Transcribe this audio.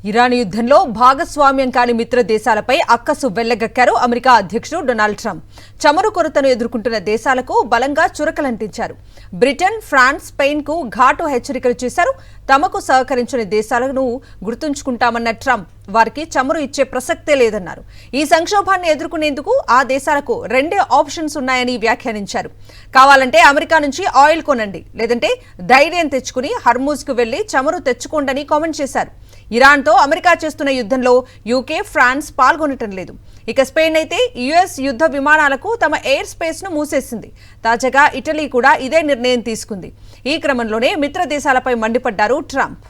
Iran యుద్ధంలో భాగస్వామ్యం కాని మిత్ర దేశాలపై అక్కసు వెళ్లగక్కారు అమెరికా అధ్యక్షుడు డొనాల్డ్ ట్రంప్. చమురు కొరతను ఎదుర్కొంటున్న దేశాలకు బలంగా చురకలంటించారు. బ్రిటన్, ఫ్రాన్స్, స్పెయిన్కు ఘాటు హెచ్చరికలు చేశారు. తమకు సహకరించిన దేశాలను గుర్తుంచుకుంటామన్న ట్రంప్ వారికి చమురు ఇచ్చే ప్రసక్తే లేదన్నారు. ఈ సంక్షోభాన్ని ఎదుర్కొనేందుకు ఆ దేశాలకు రెండే ఆప్షన్స్ ఉన్నాయని వ్యాఖ్యానించారు. కావాలంటే అమెరికా నుంచి ఆయిల్ కొనండి, లేదంటే ధైర్యం తెచ్చుకుని హర్మూజ్కు వెళ్లి చమురు తెచ్చుకోండని కామెంట్ చేశారు. ఇరాన్తో అమెరికా చేస్తున్న యుద్ధంలో యూకే, ఫ్రాన్స్ పాల్గొనటం లేదు. ఇక స్పెయిన్ అయితే యుఎస్ యుద్ధ విమానాలకు తమ ఎయిర్ స్పేస్ ను మూసేసింది. తాజాగా ఇటలీ కూడా ఇదే నిర్ణయం తీసుకుంది. ఈ క్రమంలోనే మిత్ర దేశాలపై మండిపడ్డారు ట్రంప్.